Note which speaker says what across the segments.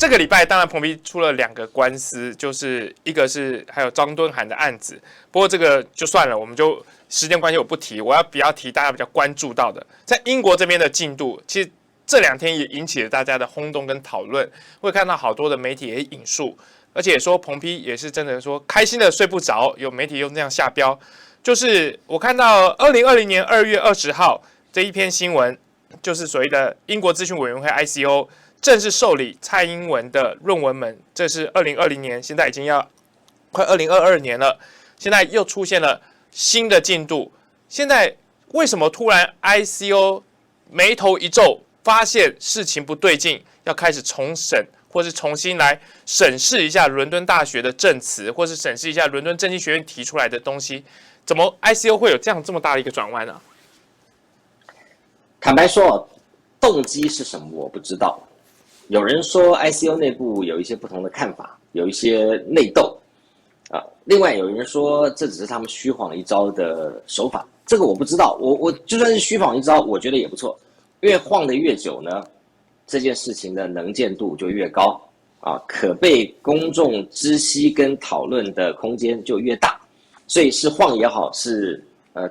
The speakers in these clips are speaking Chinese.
Speaker 1: 这个礼拜当然彭碧出了2个官司，就是一个是还有张敦涵的案子，不过这个就算了，我们就时间关系我不提，我要比较提大家比较关注到的，在英国这边的进度，其实这2天也引起了大家的轰动跟讨论，会看到好多的媒体也引述，而且也说彭碧也是真的说开心的睡不着，有媒体用这样下标，就是我看到2020年2月20号这一篇新闻，就是所谓的英国资讯委员会 ICO。正式受理蔡英文的论文们，这是2020年，现在已经要快2022年了，现在又出现了新的进度。现在为什么突然 ICO 眉头一皱，发现事情不对劲，要开始重审，或是重新来审视一下伦敦大学的证词，或是审视一下伦敦政经学院提出来的东西？怎么 ICO 会有这么大的一个转弯呢？
Speaker 2: 坦白说，动机是什么我不知道。有人说 ICO 内部有一些不同的看法，有一些内斗啊。另外有人说这只是他们虚晃一招的手法，这个我不知道。我就算是虚晃一招，我觉得也不错。越晃得越久呢，这件事情的能见度就越高啊，可被公众知悉跟讨论的空间就越大。所以是晃也好，是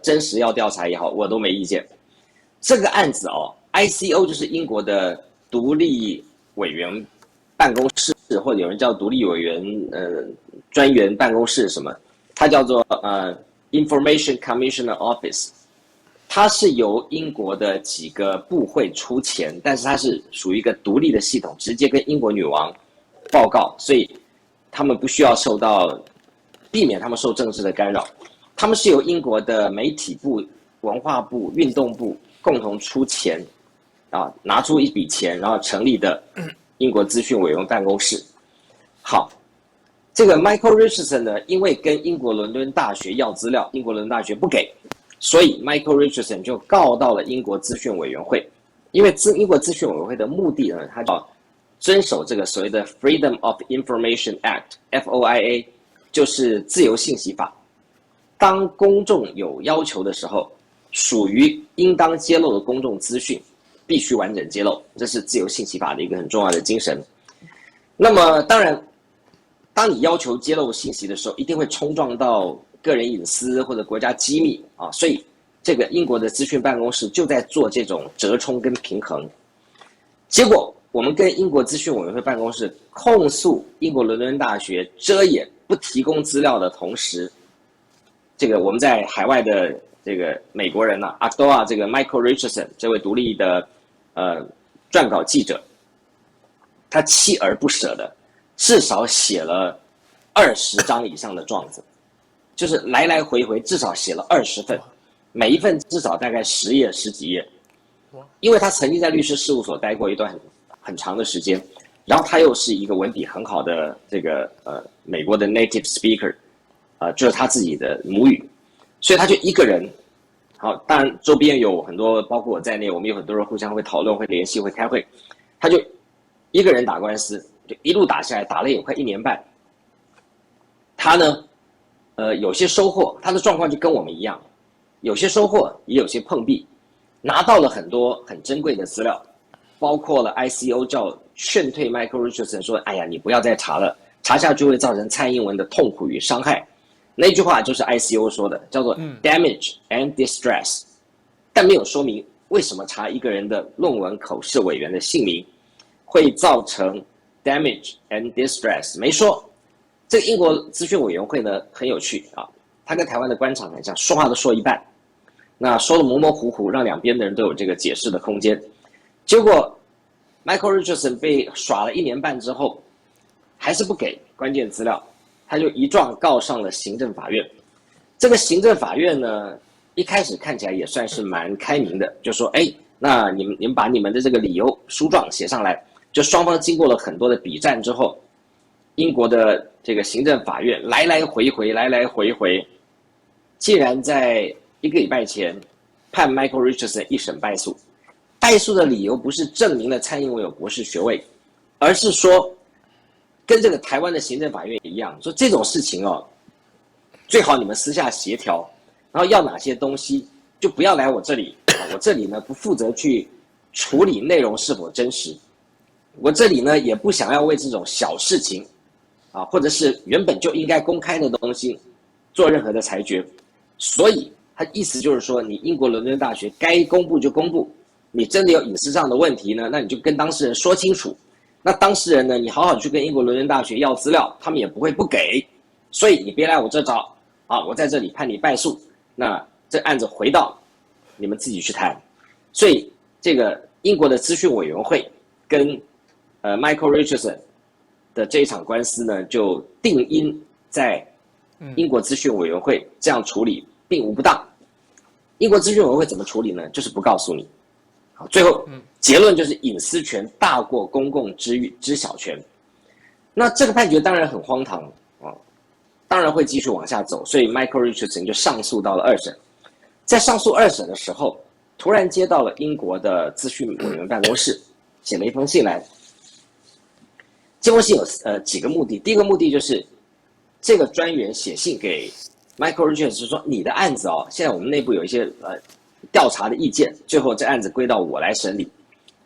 Speaker 2: 真实要调查也好，我都没意见。这个案子ICO 就是英国的独立委员办公室，或者有人叫独立委员专员办公室什么，它叫做Information Commissioner Office， 它是由英国的几个部会出钱，但是它是属于一个独立的系统，直接跟英国女王报告，所以他们不需要避免他们受政治的干扰。他们是由英国的媒体部、文化部、运动部共同出钱。拿出一笔钱，然后成立的英国资讯委员办公室。好，这个 Michael Richardson 呢，因为跟英国伦敦大学要资料，英国伦敦大学不给，所以 Michael Richardson 就告到了英国资讯委员会。因为英国资讯委员会的目的呢，它要遵守这个所谓的 Freedom of Information Act（FOIA）， 就是自由信息法。当公众有要求的时候，属于应当揭露的公众资讯，必须完整揭露，这是自由信息法的一个很重要的精神。那么当然，当你要求揭露信息的时候，一定会冲撞到个人隐私或者国家机密啊，所以这个英国的资讯办公室就在做这种折冲跟平衡。结果我们跟英国资讯委员会办公室控诉英国伦敦大学遮掩不提供资料的同时，这个我们在海外的这个美国人阿多这个 Michael Richardson 这位独立的撰稿记者，他锲而不舍的至少写了20张以上的状子，就是来来回回至少写了20份，每一份至少大概10页10几页。因为他曾经在律师事务所待过一段很长的时间，然后他又是一个文笔很好的这个美国的 native speaker，就是他自己的母语，所以他就一个人。好，当然周边有很多，包括我在内，我们有很多人互相会讨论、会联系、会开会。他就一个人打官司，就一路打下来，打了也快1年半。他呢，有些收获，他的状况就跟我们一样，有些收获，也有些碰壁，拿到了很多很珍贵的资料，包括了 ICO 叫劝退 Michael Richardson 说：“哎呀，你不要再查了，查下去会造成蔡英文的痛苦与伤害。”那句话就是 ICO 说的，叫做 damage and distress， 但没有说明为什么查一个人的论文口试委员的姓名会造成 damage and distress， 没说。这个英国资讯委员会呢很有趣他跟台湾的官场很像，说话都说一半，那说的模模糊糊，让两边的人都有这个解释的空间。结果 Michael Richardson 被耍了1年半之后，还是不给关键资料。他就一状告上了行政法院。这个行政法院呢，一开始看起来也算是蛮开明的，就说：“那你们把你们的这个理由书状写上来。”就双方经过了很多的笔战之后，英国的这个行政法院来来回回，竟然在1个礼拜前判 Michael Richardson 一审败诉。败诉的理由不是证明了蔡英文有博士学位，而是说，跟这个台湾的行政法院一样，说这种事情最好你们私下协调，然后要哪些东西就不要来我这里，我这里呢不负责去处理内容是否真实。我这里呢也不想要为这种小事情啊，或者是原本就应该公开的东西做任何的裁决。所以他意思就是说，你英国伦敦大学该公布就公布，你真的有隐私上的问题呢，那你就跟当事人说清楚。那当事人呢，你好好去跟英国伦敦大学要资料，他们也不会不给。所以你别来我这找啊，我在这里判你败诉。那这案子回到你们自己去谈。所以这个英国的资讯委员会跟Michael Richardson 的这一场官司呢，就定因在英国资讯委员会这样处理并无不当。英国资讯委员会怎么处理呢？就是不告诉你。好，最后结论就是隐私权大过公共知晓权。那这个判决当然很荒唐啊，当然会继续往下走，所以 Michael Richardson 就上诉到了二审。在上诉二审的时候，突然接到了英国的资讯委员办公室写了一封信来。这封信有几个目的，第一个目的就是这个专员写信给 Michael Richardson 说，你的案子哦，现在我们内部有一些调查的意见，最后这案子归到我来审理。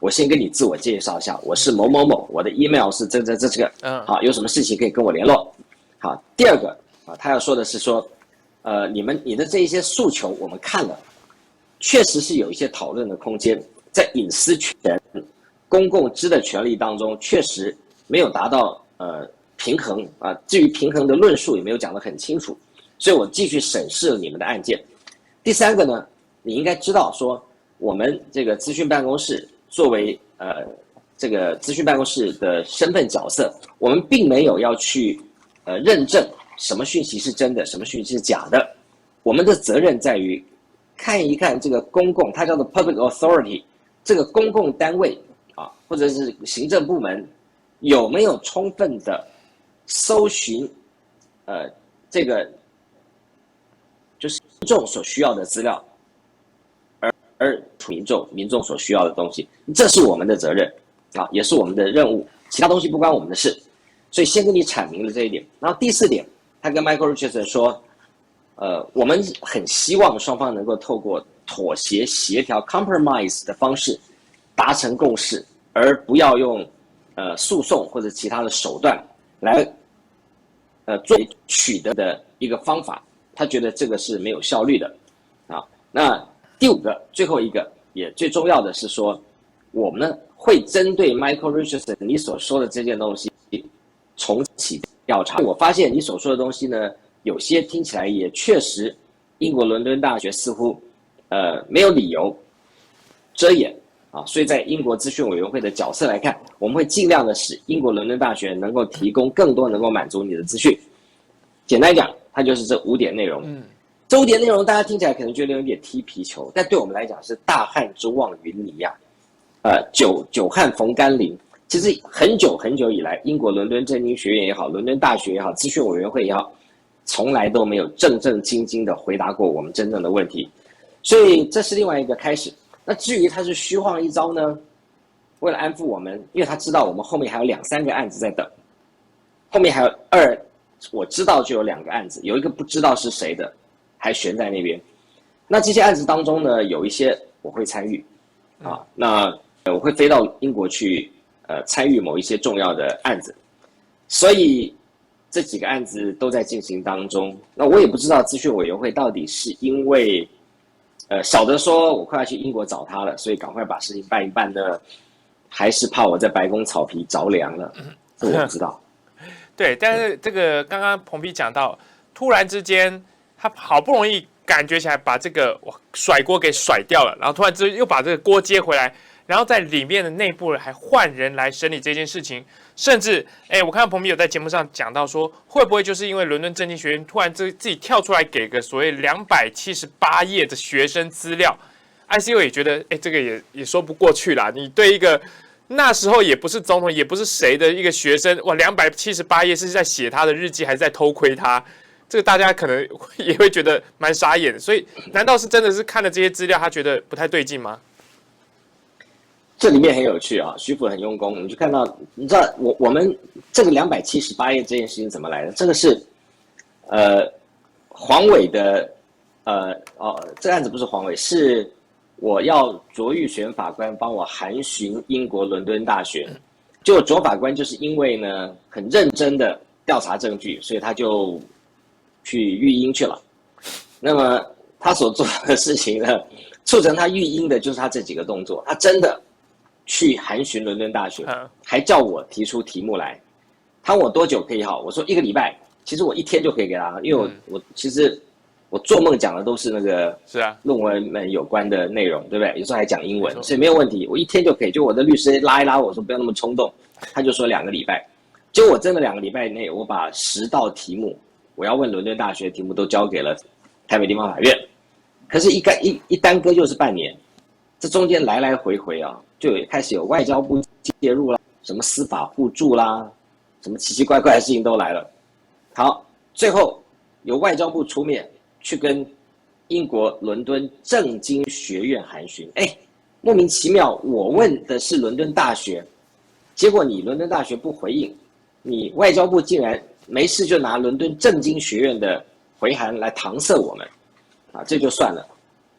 Speaker 2: 我先跟你自我介绍一下，我是某某某，我的 email 是这个，好，有什么事情可以跟我联络。好，第二个啊，他要说的是说，你的这一些诉求我们看了，确实是有一些讨论的空间，在隐私权、公共知的权利当中，确实没有达到平衡啊。至于平衡的论述也没有讲得很清楚，所以我继续审视了你们的案件。第三个呢，你应该知道说，我们这个资讯办公室作为这个资讯办公室的身份角色，我们并没有要去认证什么讯息是真的，什么讯息是假的。我们的责任在于看一看这个公共，它叫做 public authority， 这个公共单位啊，或者是行政部门有没有充分的搜寻这个就是民众所需要的资料，而民众所需要的东西，这是我们的责任啊，也是我们的任务，其他东西不关我们的事。所以先跟你阐明了这一点。然后第四点，他跟 Michael Richardson 说，我们很希望双方能够透过妥协、协调 compromise 的方式达成共识，而不要用诉讼或者其他的手段来做取得的一个方法。他觉得这个是没有效率的啊。那第五个，最后一个也最重要的是说，我们呢会针对 Michael Richardson 你所说的这件东西重启调查。我发现你所说的东西呢，有些听起来也确实，英国伦敦大学似乎没有理由遮掩啊。所以在英国资讯委员会的角色来看，我们会尽量的使英国伦敦大学能够提供更多能够满足你的资讯。简单讲，它就是这5点内容。这5点内容大家听起来可能觉得有点踢皮球，但对我们来讲是大旱之望云霓呀。久旱逢甘霖。其实很久很久以来，英国伦敦政经学院也好，伦敦大学也好，资讯委员会也好，从来都没有正正经经的回答过我们真正的问题。所以这是另外一个开始。那至于他是虚晃一招呢，为了安抚我们，因为他知道我们后面还有2、3个案子在等，后面还有我知道就有2个案子，有一个不知道是谁的，还悬在那边。那这些案子当中呢，有一些我会参与啊，那我会飞到英国去参与某一些重要的案子，所以这几个案子都在进行当中。那我也不知道资讯委员会到底是因为晓得说我快要去英国找他了，所以赶快把事情办一办呢，还是怕我在白宫草皮着凉了，这我不知道。
Speaker 1: 对，但是这个刚刚彭比讲到，突然之间他好不容易感觉起来把这个甩锅给甩掉了，然后突然之间又把这个锅接回来，然后在里面的内部还换人来审理这件事情，甚至我看到彭比有在节目上讲到说，会不会就是因为伦敦政经学院突然自己跳出来给个所谓278页的学生资料 ，ICU 也觉得这个也说不过去啦，你对一个那时候也不是总统，也不是谁的一个学生，哇，278页是在写他的日记，还是在偷窥他？这个大家可能也会觉得蛮傻眼的。所以，难道是真的是看了这些资料，他觉得不太对劲吗？
Speaker 2: 这里面很有趣啊，徐府很用功，你就看到，你知道我们这个278页这件事情怎么来的？这个是黄伟的这个案子不是黄伟，是我要卓玉璇法官帮我函询英国伦敦大学，就左法官就是因为呢很认真的调查证据，所以他就去育婴去了。那么他所做的事情呢，促成他育婴的就是他这几个动作。他真的去函询伦敦大学，还叫我提出题目来。他问我多久可以好，我说1个礼拜。其实我1天就可以给他，因为我其实我做梦讲的都是那个论文们有关的内容，对不对？有时候还讲英文，所以没有问题，我1天就可以。就我的律师拉一拉我说不要那么冲动，他就说2个礼拜。结果我真的2个礼拜内，我把10道题目我要问伦敦大学的题目都交给了台北地方法院。可是一耽搁就是半年，这中间来来回回啊，就开始有外交部介入啦，什么司法互助啦，什么奇奇怪怪的事情都来了。好，最后由外交部出面去跟英国伦敦政经学院函询。莫名其妙，我问的是伦敦大学，结果你伦敦大学不回应，你外交部竟然没事就拿伦敦政经学院的回函来搪塞我们，这就算了。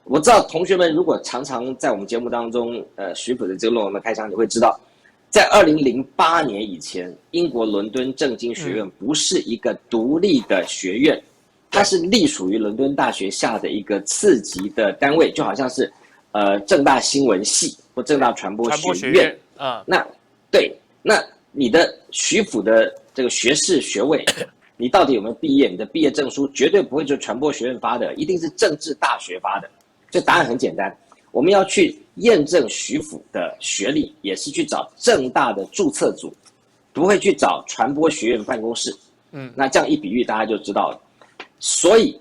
Speaker 2: 我知道同学们如果常常在我们节目当中，徐普的这个论文的开场，你会知道。在2008年以前，英国伦敦政经学院不是一个独立的学院，它是隶属于伦敦大学下的一个次级的单位，就好像是政大新闻系或政大传播学院啊。那对，那你的徐辅的这个学士学位，你到底有没有毕业？你的毕业证书绝对不会就传播学院发的，一定是政治大学发的。所以答案很简单。我们要去验证徐辅的学历，也是去找政大的注册组，不会去找传播学院办公室。那这样一比喻，大家就知道了。所以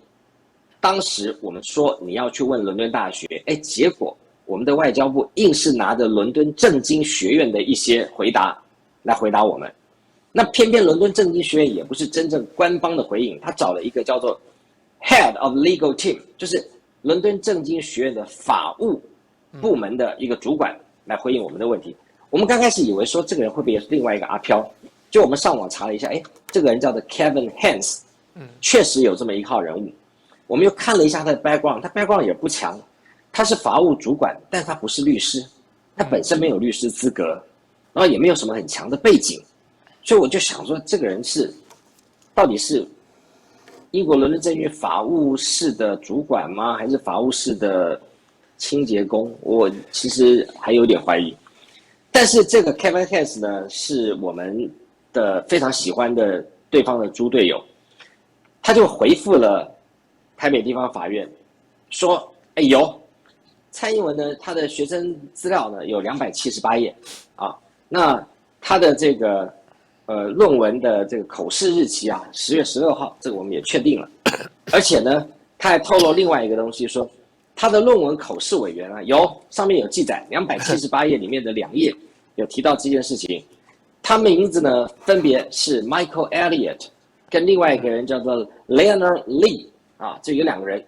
Speaker 2: 当时我们说你要去问伦敦大学，结果我们的外交部硬是拿着伦敦政经学院的一些回答来回答我们。那偏偏伦敦政经学院也不是真正官方的回应，他找了一个叫做 Head of Legal Team， 就是伦敦政经学院的法务部门的一个主管来回应我们的问题。我们刚开始以为说这个人会不会也是另外一个阿飘，就我们上网查了一下，这个人叫做 Kevin Hans， 确实有这么一号人物。我们又看了一下他的 background， 他 background 也不强，他是法务主管，但他不是律师，他本身没有律师资格，然后也没有什么很强的背景，所以我就想说这个人到底是英国伦敦政院法务室的主管吗？还是法务室的清洁工？我其实还有点怀疑。但是这个 Kevin Hans 呢，是我们的非常喜欢的对方的猪队友，他就回复了台北地方法院，说：有蔡英文呢，他的学生资料呢有278页啊，那他的这个论文的这个口试日期啊，10月16号，这个我们也确定了。而且呢，他还透露另外一个东西，说他的论文口试委员啊，上面有记载，278页里面的2页有提到这件事情。他名字呢，分别是 Michael Elliott 跟另外一个人叫做 Leonard Lee 啊，这有2个人。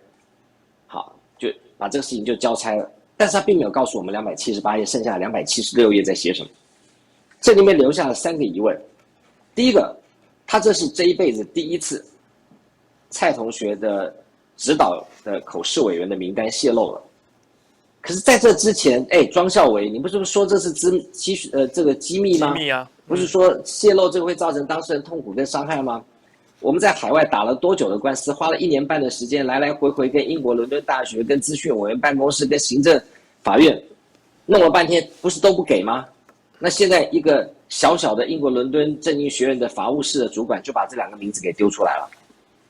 Speaker 2: 好，就把这个事情就交差了。但是他并没有告诉我们278页剩下的276页在写什么。这里面留下了3个疑问。第一个，他这是这一辈子第一次蔡同学的指导的口试委员的名单泄露了。可是在这之前，庄孝维，你不是说这是这个机密吗？
Speaker 1: 机密啊，
Speaker 2: 不是说泄露这个会造成当事人痛苦跟伤害吗？我们在海外打了多久的官司，花了1年半的时间，来来回回跟英国伦敦大学、跟资讯委员办公室、跟行政法院弄了半天，不是都不给吗？那现在一个小小的英国伦敦政经学院的法务室的主管就把这2个名字给丢出来了，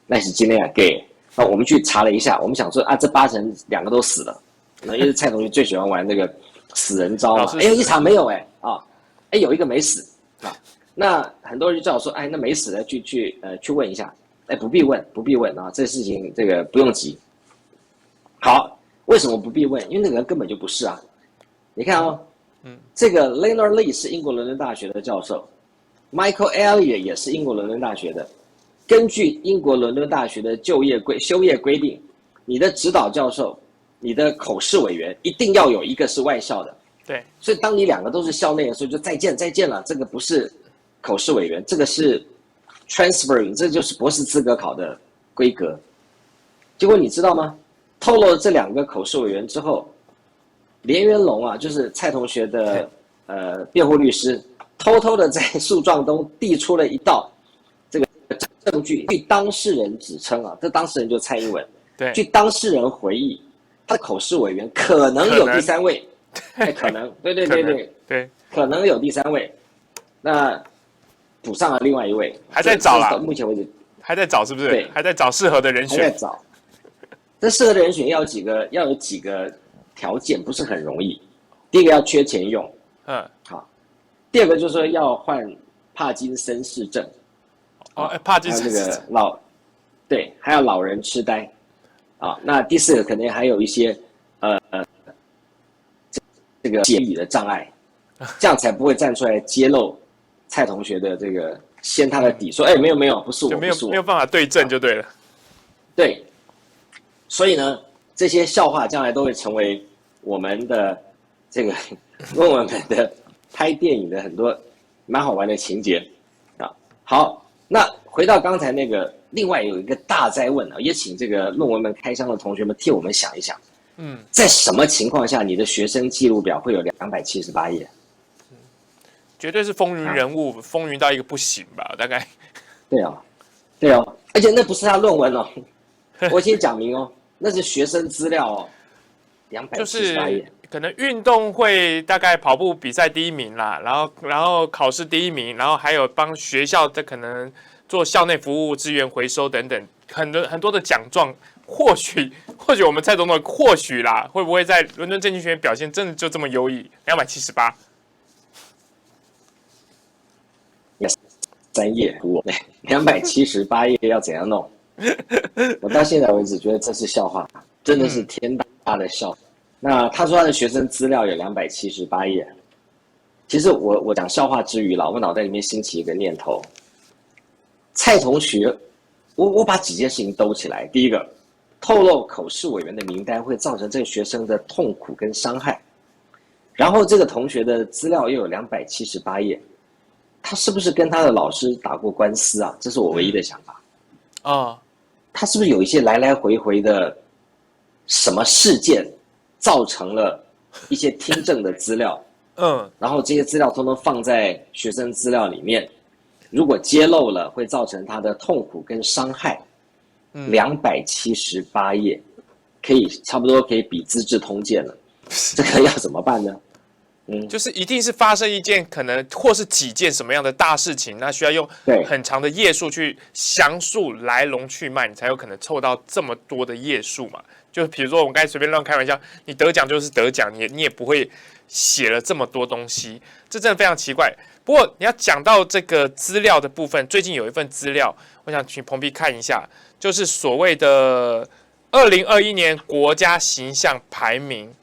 Speaker 2: 那是今天啊给。那我们去查了一下，我们想说啊，这8成2个都死了。因为蔡同学最喜欢玩那个死人招嘛，一查没有有一个没死啊。那很多人就叫我说，那没死的去问一下，不必问啊，这事情这个不用急。好，为什么不必问？因为那个人根本就不是啊。你看这个 Leonard Lee 是英国伦敦大学的教授 ，Michael Elliott 也是英国伦敦大学的。根据英国伦敦大学的修业规定，你的指导教授、你的口试委员一定要有一个是外校的。
Speaker 1: 对，
Speaker 2: 所以当你2个都是校内的时候，就再见了。这个不是口试委员，这个是 transferring， 这就是博士资格考的规格。结果你知道吗？透露了这2个口试委员之后，连元龙啊，就是蔡同学的辩护律师，偷偷的在诉状中递出了一道这个证据，据当事人指称啊，这当事人就蔡英文，
Speaker 1: 对，
Speaker 2: 据当事人回忆，他的口试委员可能有第三位，可能，对，可能有第三位，那补上了另外一位，
Speaker 1: 还在找啦，
Speaker 2: 目前为止
Speaker 1: 还在找是不是？
Speaker 2: 对，
Speaker 1: 还在找适合的人选，
Speaker 2: 还在找。这适合的人选要有几个条件，不是很容易。第一个要缺钱用，好。第二个就是说要患帕金森氏症，
Speaker 1: 帕金森
Speaker 2: 还有那个对，还有老人痴呆，啊，那第四个可能还有一些这个言语的障碍，这样才不会站出来揭露蔡同学的这个掀他的底，说没有，不是我，
Speaker 1: 没有办法对证就对了，
Speaker 2: 对，所以呢，这些笑话将来都会成为我们的这个论文们的。拍电影的很多蛮好玩的情节啊。好，那回到刚才那个，另外有一个大哉问啊，也请这个论文们开箱的同学们替我们想一想，在什么情况下你的学生记录表会有278页？
Speaker 1: 绝对是风云人物，风云到一个不行吧？大概。
Speaker 2: 对哦，而且那不是他论文哦，我先讲明哦，那是学生资料哦，278页。
Speaker 1: 可能运动会大概跑步比赛第1名啦，然后考试第1名，然后还有帮学校的可能做校内服务、资源回收等等，很多的奖状。或许我们蔡总统或许啦，会不会在伦敦政经学院表现真的就这么优异？278，3
Speaker 2: 页，278页要怎样弄？我到现在为止觉得这是笑话，真的是天大的笑话。那他说他的学生资料有278页，其实我讲笑话之余啦，我脑袋里面兴起一个念头，蔡同学，我把几件事情兜起来。第一个，透露口试委员的名单会造成这个学生的痛苦跟伤害，然后这个同学的资料又有278页，他是不是跟他的老师打过官司啊？这是我唯一的想法。他是不是有一些来来回回的什么事件？造成了一些听证的资料，然后这些资料通通放在学生资料里面，如果揭露了，会造成他的痛苦跟伤害。278页，差不多可以比《资治通鉴》了，这个要怎么办呢？
Speaker 1: 就是一定是发生一件可能或是几件什么样的大事情，那需要用很长的页数去详述来龙去脉，你才有可能凑到这么多的页数嘛。就比如说我们刚才随便乱开玩笑，你得奖就是得奖，你也不会写了这么多东西，这真的非常奇怪。不过你要讲到这个资料的部分，最近有一份资料，我想请彭碧看一下，就是所谓的2021年国家形象排名，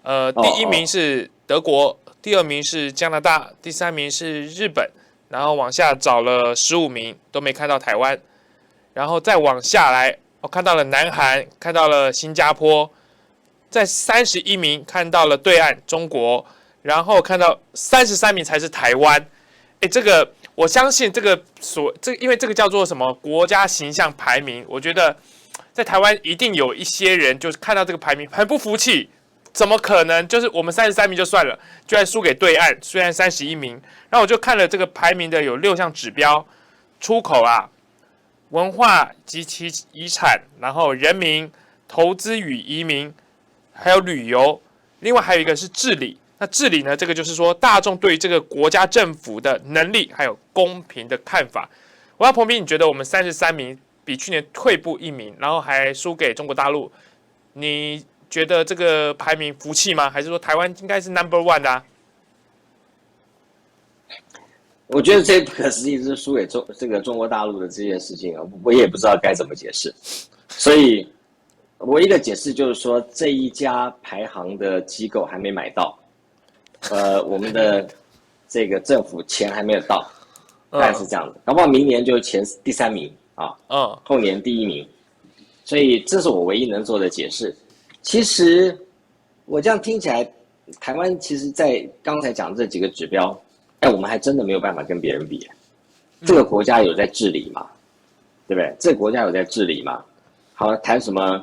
Speaker 1: 第1名是德国，第2名是加拿大，第3名是日本，然后往下找了15名都没看到台湾，然后再往下来。我看到了南韩，看到了新加坡，在31名看到了对岸中国，然后看到33名才是台湾。这个我相信因为这个叫做什么国家形象排名，我觉得在台湾一定有一些人就是看到这个排名很不服气，怎么可能？就是我们33名就算了，居然输给对岸，虽然31名。然后我就看了这个排名的有6项指标，出口啊。文化及其遗产，然后人民、投资与移民，还有旅游，另外还有一个是治理。那治理呢，这个就是说大众对这个国家政府的能力还有公平的看法。我要彭斌，你觉得我们33名比去年退步1名，然后还输给中国大陆，你觉得这个排名服气吗？还是说台湾应该是 No.1 的啊？
Speaker 2: 我觉得最不可思议是输给中国大陆的这件事情啊，我也不知道该怎么解释。所以，唯一的解释就是说，这一家排行的机构还没买到，我们的这个政府钱还没有到，大概是这样的。搞不好明年就第3名啊，后年第1名。所以这是我唯一能做的解释。其实我这样听起来，台湾其实在刚才讲这几个指标。我们还真的没有办法跟别人比。这个国家有在治理嘛？对不对？这个国家有在治理嘛？好，谈什么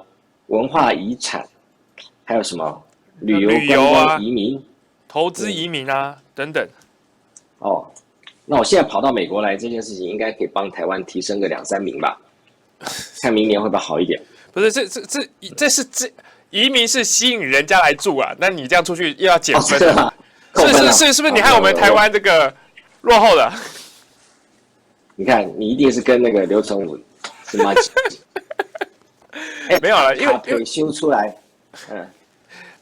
Speaker 2: 文化遗产，还有什么旅游观光移民、
Speaker 1: 投资移民啊等等。
Speaker 2: 哦，那我现在跑到美国来这件事情，应该可以帮台湾提升个2、3名吧？看明年会不会好一点？
Speaker 1: 不是，这移民是吸引人家来住啊，那你这样出去又要减分，是不是你害我们台湾这个落后了？
Speaker 2: 你看，你一定是跟那个刘成武是吗？
Speaker 1: 没有了，因为
Speaker 2: 退休出来，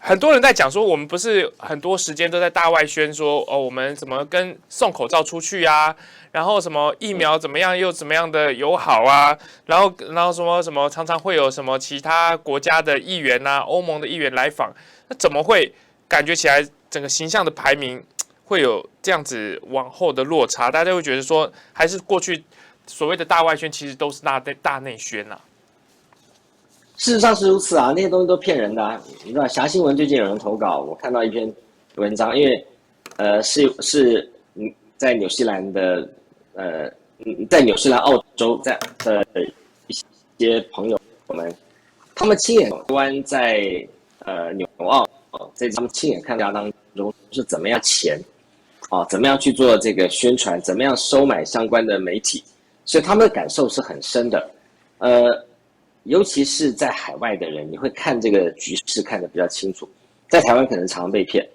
Speaker 1: 很多人在讲说，我们不是很多时间都在大外宣说，哦，我们怎么跟送口罩出去啊，然后什么疫苗怎么样又怎么样的友好啊，然后什么常常会有什么其他国家的议员啊，欧盟的议员来访，那怎么会感觉起来整个形象的排名会有这样子往后的落差？大家会觉得说，还是过去所谓的大外宣其实都是大内宣啊。
Speaker 2: 事实上是如此啊，那些东西都骗人的啊。你知道，侠新闻最近有人投稿，我看到一篇文章，因为是在纽西兰的在纽西兰、澳洲的一些朋友们，他们亲眼台湾在纽澳在他们亲眼看到当中是怎么样怎么样去做这个宣传，怎么样收买相关的媒体，所以他们的感受是很深的。尤其是在海外的人，你会看这个局势看得比较清楚。在台湾可能常被骗。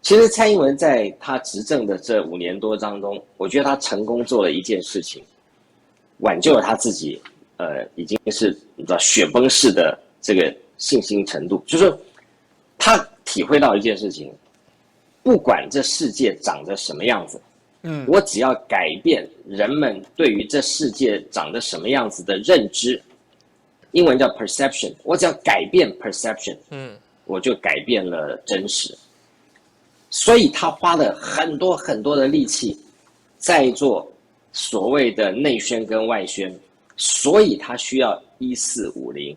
Speaker 2: 其实蔡英文在他执政的这5年多当中，我觉得他成功做了一件事情，挽救了他自己，已经是你知道雪崩式的这个信心程度，就是他体会到一件事情，不管这世界长得什么样子，我只要改变人们对于这世界长得什么样子的认知。英文叫 perception， 我只要改变 perception， 我就改变了真实。所以他花了很多很多的力气在做所谓的内宣跟外宣，所以他需要1450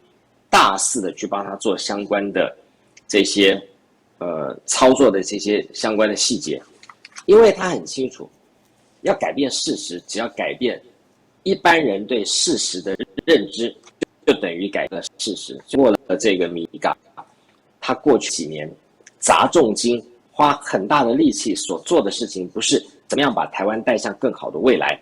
Speaker 2: 大肆的去帮他做相关的这些操作的这些相关的细节，因为他很清楚，要改变事实，只要改变一般人对事实的认知。就等于改变了事实。过了这个米港，他过去几年砸重金、花很大的力气所做的事情，不是怎么样把台湾带向更好的未来，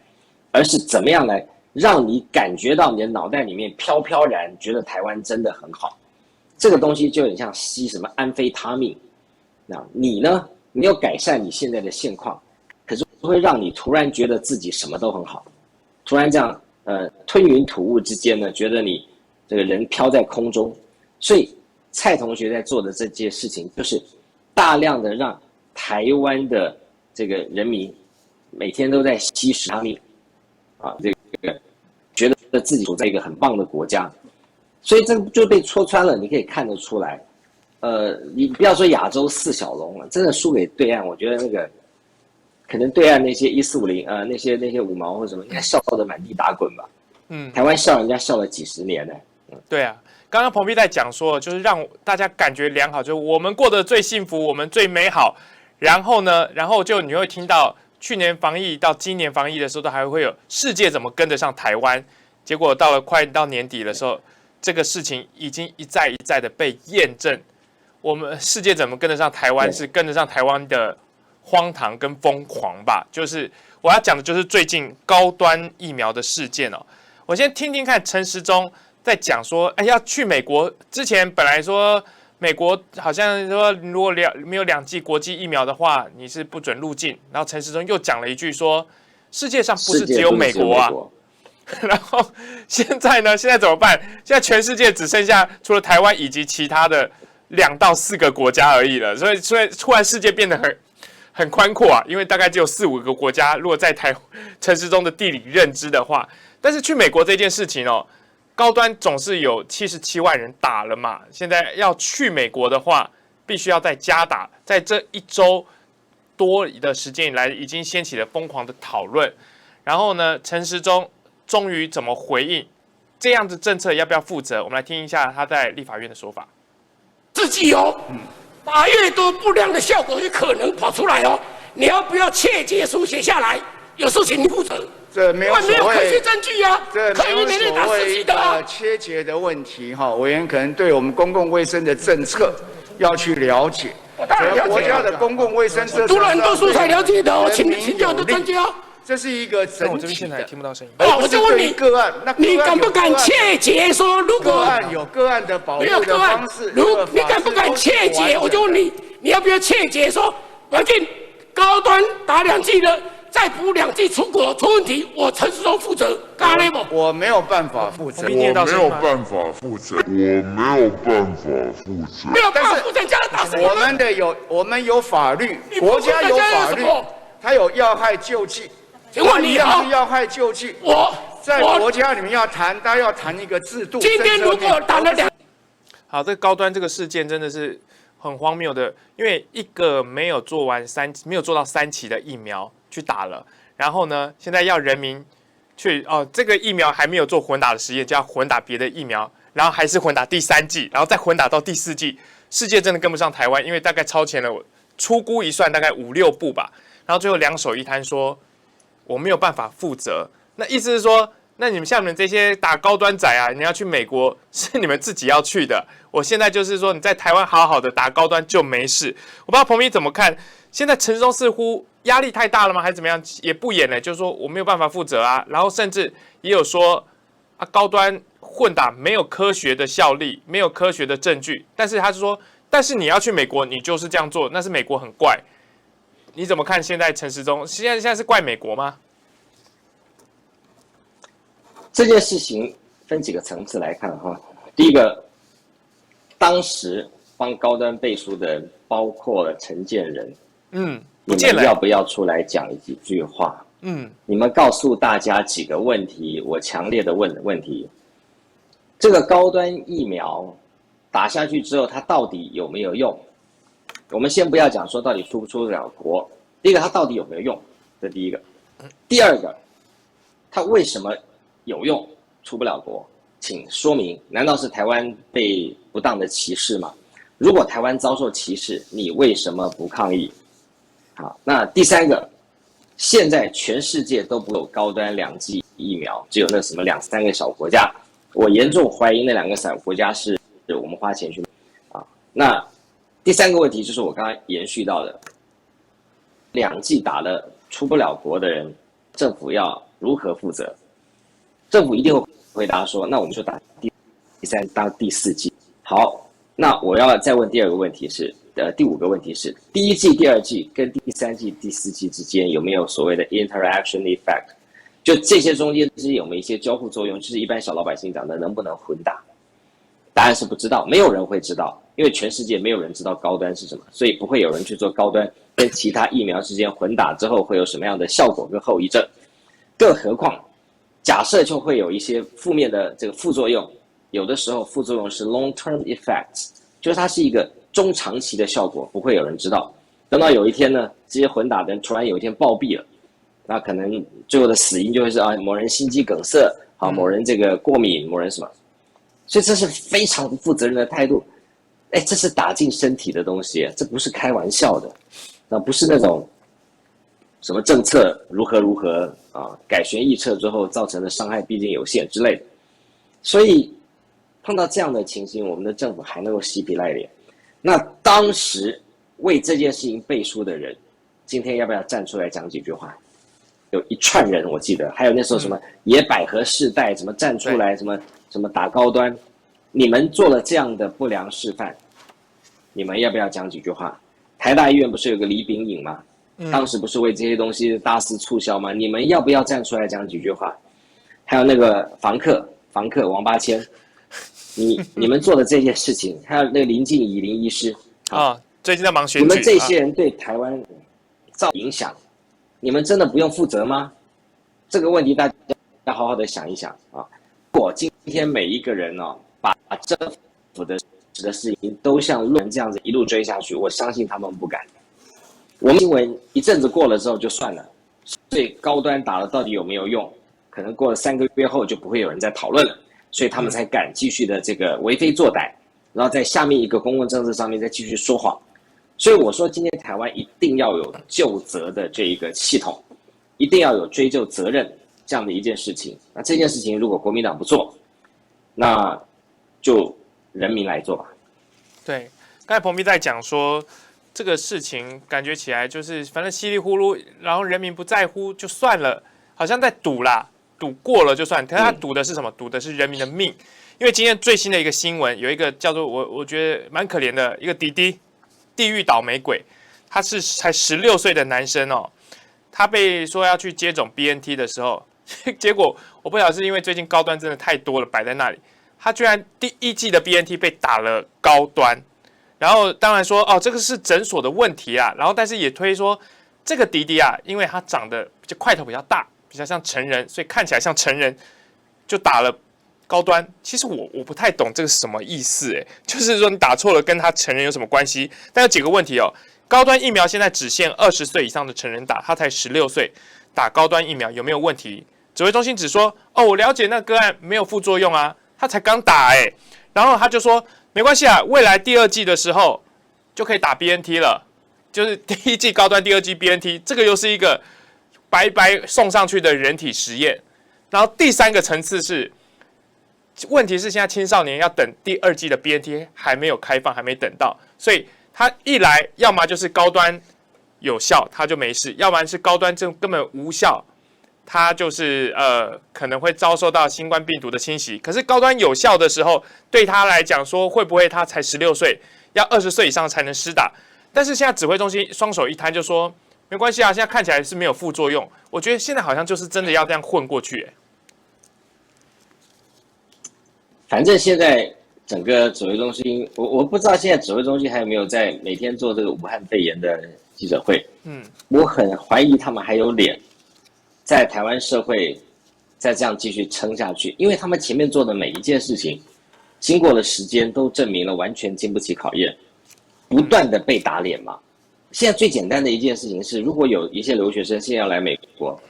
Speaker 2: 而是怎么样来让你感觉到你的脑袋里面飘飘然，觉得台湾真的很好。这个东西就很像吸什么安非他命。那你呢？没有改善你现在的现况，可是会让你突然觉得自己什么都很好，突然这样吞云吐雾之间呢，觉得你这个人飘在空中。所以蔡同学在做的这件事情，就是大量的让台湾的这个人民每天都在吸食他命啊，这个觉得自己处在一个很棒的国家，所以这个就被戳穿了。你可以看得出来，你不要说亚洲4小龙了，真的输给对岸，我觉得那个可能对岸那些1450那些五毛或什么，应该笑得满地打滚吧。台湾笑人家笑了几10年呢。
Speaker 1: 对啊，刚刚彭碧在讲说，就是让大家感觉良好，就是我们过得最幸福，我们最美好。然后呢，就你会听到去年防疫到今年防疫的时候，都还会有世界怎么跟得上台湾。结果快到年底的时候，这个事情已经一再一再的被验证。我们世界怎么跟得上台湾，是跟得上台湾的荒唐跟疯狂吧？就是我要讲的就是最近高端疫苗的事件哦。我先听听看陈时中在讲说，要去美国之前，本来说美国好像说，如果没有2剂国际疫苗的话，你是不准入境。然后陈时中又讲了一句说，世界上不是只有美国啊。然后现在呢？现在怎么办？现在全世界只剩下除了台湾以及其他的2到4个国家而已了。所以突然世界变得很宽阔啊，因为大概只有4、5个国家。如果在陈时中的地理认知的话，但是去美国这件事情哦。高端总是有77万人打了嘛，现在要去美国的话，必须要再加打。在这1周多的时间以来，已经掀起了疯狂的讨论。然后呢，陈时中终于怎么回应这样的政策，要不要负责？我们来听一下他在立法院的说法。
Speaker 3: 自己把越多不良的效果也可能跑出来哦，你要不要切结书写下来？有事情你负责。
Speaker 4: 这没有所谓
Speaker 3: 科学证据啊，
Speaker 4: 这没有所谓切结的问题哈。委员可能对我们公共卫生的政策要去了解。
Speaker 3: 我当然了解
Speaker 4: 国家的公共卫生设施，
Speaker 3: 读了很多书才了解的哦，请教的专家。
Speaker 4: 这是一个
Speaker 1: 但我这边
Speaker 4: 整体
Speaker 1: 现在也
Speaker 4: 的。
Speaker 1: 听不到声音。
Speaker 3: 哦，我就问你
Speaker 4: 个案，那
Speaker 3: 你敢不敢切结说，如
Speaker 4: 个
Speaker 3: 果
Speaker 4: 案有个案的保护
Speaker 3: 没有个
Speaker 4: 的
Speaker 3: 案
Speaker 4: 方式，，
Speaker 3: 你敢不敢切结？我就问你，你要不要切结说，反正高端打2剂了，再补2剂出国出问题，我陈时中负责，干嘞不？
Speaker 4: 我没有办法负责
Speaker 1: 我。念到声音吗？
Speaker 5: 办法负责，我没有办法负责。
Speaker 3: 没有办法负责，家打谁？
Speaker 4: 我们有法律，
Speaker 3: 你不
Speaker 4: 国家有法律
Speaker 3: 负责家有什么，
Speaker 4: 它有要害救济。
Speaker 3: 请问你好
Speaker 4: 一样是，要害救济。在国家里面要谈，大家要谈一个制度。
Speaker 3: 今天如果打了2。
Speaker 1: 好，这个高端这个事件真的是很荒谬的，因为一个没有做到3期的疫苗去打了，然后呢，现在要人民去这个疫苗还没有做混打的实验，就要混打别的疫苗，然后还是混打第3剂，然后再混打到第4剂，世界真的跟不上台湾，因为大概超前了，初估一算大概5、6步吧，然后最后两手一摊说我没有办法负责，那意思是说，那你们像你们这些打高端仔啊，你要去美国是你们自己要去的。我现在就是说你在台湾好好的打高端就没事。我不知道彭明怎么看，现在陈时中似乎压力太大了吗？还是怎么样？也不演了，就是说我没有办法负责啊。然后甚至也有说啊，高端混打没有科学的效力，没有科学的证据。但是他是说，但是你要去美国，你就是这样做，那是美国很怪。你怎么看现在陈时中？现在是怪美国吗？
Speaker 2: 这件事情分几个层次来看哈。第一个，当时帮高端背书的人包括了陈建仁，
Speaker 1: 不见了。
Speaker 2: 你们要不要出来讲几句话？你们告诉大家几个问题，我强烈的问题：这个高端疫苗打下去之后，它到底有没有用？我们先不要讲说到底出不出得了国，第一个它到底有没有用，这第一个。第二个，它为什么有用出不了国？请说明，难道是台湾被不当的歧视吗？如果台湾遭受歧视，你为什么不抗议？好，那第三个，现在全世界都不有高端2剂疫苗，只有那什么2、3个小国家。我严重怀疑那2个小国家是我们花钱去啊。那第三个问题就是我刚刚延续到的，2剂打了出不了国的人，政府要如何负责？政府一定会回答说，那我们就打第3到第4剂。好，那我要再问第二个问题是，第5个问题是，第1剂、第2剂跟第3剂、第4剂之间有没有所谓的 interaction effect？ 就这些中间之间有没有一些交互作用？就是一般小老百姓讲的能不能混打？答案是不知道，没有人会知道，因为全世界没有人知道高端是什么，所以不会有人去做高端跟其他疫苗之间混打之后会有什么样的效果跟后遗症。更何况，假设就会有一些负面的这个副作用，有的时候副作用是 long-term effects， 就是它是一个中长期的效果，不会有人知道。等到有一天呢，这些混打的人突然有一天暴毙了，那可能最后的死因就会是某人心肌梗塞，某人这个过敏，某人什么。所以这是非常不负责任的态度，这是打进身体的东西，这不是开玩笑的，那不是那种什么政策如何啊，改弦易辙之后造成的伤害毕竟有限之类的。所以碰到这样的情形，我们的政府还能够嬉皮赖脸？那当时为这件事情背书的人，今天要不要站出来讲几句话？有一串人，我记得还有那时候什么野百合世代，什么站出来什么打高端，你们做了这样的不良示范，你们要不要讲几句话？台大医院不是有个李秉颖吗？当时不是为这些东西大肆促销吗？你们要不要站出来讲几句话？还有那个房客王八千，你们做的这件事情，还有那个林静怡林医师
Speaker 1: 最近在忙选举，
Speaker 2: 你们这些人对台湾造影响，你们真的不用负责吗？这个问题大家要好好的想一想啊！如果今天每一个人把政府的事情都像论这样子一路追下去，我相信他们不敢。我们新闻一阵子过了之后就算了，所以高端打了到底有没有用？可能过了3个月后就不会有人再讨论了，所以他们才敢继续的这个为非作歹，然后在下面一个公共政治上面再继续说谎。所以我说，今天台湾一定要有究责的这一个系统，一定要有追究责任这样的一件事情。那这件事情如果国民党不做，那就人民来做吧。
Speaker 1: 对，刚才彭斌在讲说，这个事情感觉起来就是反正稀里糊涂，然后人民不在乎就算了，好像在赌啦，赌过了就算。可是他赌的是什么？赌的是人民的命。因为今天最新的一个新闻，有一个叫做我觉得蛮可怜的一个弟弟，地狱倒霉鬼，他是才16岁的男生哦，他被说要去接种 BNT 的时候，结果我不晓得是因为最近高端真的太多了摆在那里，他居然第1剂的 BNT 被打了高端。然后当然说哦，这个是诊所的问题啊。然后但是也推说这个弟弟啊，因为他长得块头比较大，比较像成人，所以看起来像成人，就打了高端。其实我不太懂这个是什么意思哎，就是说你打错了跟他成人有什么关系？但有几个问题哦。高端疫苗现在只限20岁以上的成人打，他才16岁，打高端疫苗有没有问题？指挥中心只说哦，我了解那个案没有副作用啊，他才刚打哎，然后他就说。没关系啊，未来第2剂的时候就可以打 BNT 了，就是第1剂高端，第2剂 BNT， 这个又是一个白白送上去的人体实验。然后第3个层次是，问题是现在青少年要等第2剂的 BNT 还没有开放，还没等到，所以他一来，要么就是高端有效，他就没事；要不然是高端根本无效。他就是可能会遭受到新冠病毒的侵袭。可是高端有效的时候，对他来讲说会不会他才16岁，要20岁以上才能施打？但是现在指挥中心双手一摊就说没关系啊，现在看起来是没有副作用。我觉得现在好像就是真的要这样混过去。
Speaker 2: 反正现在整个指挥中心，我不知道现在指挥中心还有没有在每天做这个武汉肺炎的记者会。我很怀疑他们还有脸。在台湾社会再这样继续撑下去，因为他们前面做的每一件事情，经过了时间都证明了完全经不起考验，不断的被打脸嘛。现在最简单的一件事情是，如果有一些留学生现在要来美国，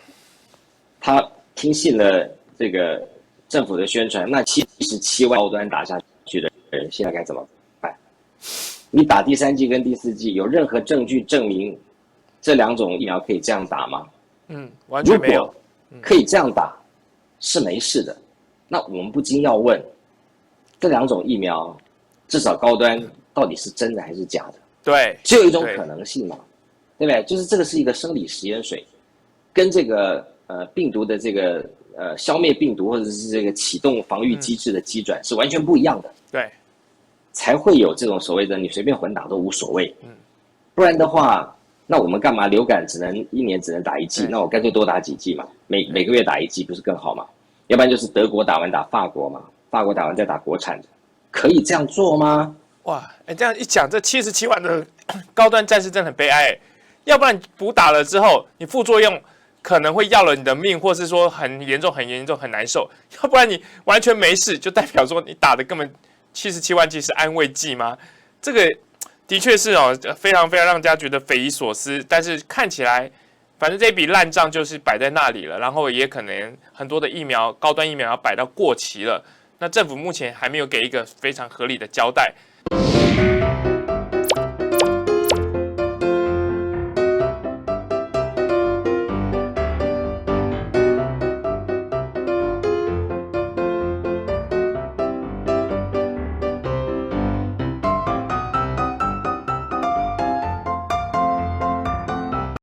Speaker 2: 他听信了这个政府的宣传，那77万高端打下去的人现在该怎么办？你打第3剂跟第4剂，有任何证据证明这2种疫苗可以这样打吗？
Speaker 1: 完全没有。
Speaker 2: 如果可以这样打，是没事的。那我们不禁要问，这2种疫苗，至少高端到底是真的还是假的？
Speaker 1: 对，
Speaker 2: 只有一种可能性嘛，对不对？就是这个是一个生理食盐水，跟这个病毒的这个消灭病毒或者是这个启动防御机制的机转是完全不一样的。
Speaker 1: 对，才
Speaker 2: 会有这种所谓的你随便混打都无所谓。不然的话。那我们干嘛流感1年只能打1剂？那我干脆多打几剂嘛，每个月打1剂不是更好吗？要不然就是德国打完打法国嘛，法国打完再打国产的，可以这样做吗？
Speaker 1: 哇，这样一讲，这77万的高端战士真的很悲哀。要不然补打了之后，你副作用可能会要了你的命，或是说很严重、很严重、很难受；要不然你完全没事，就代表说你打的根本77万剂是安慰剂吗？这个。的确是哦，非常非常让人家觉得匪夷所思。但是看起来，反正这笔烂账就是摆在那里了，然后也可能很多的疫苗，高端疫苗要摆到过期了。那政府目前还没有给一个非常合理的交代。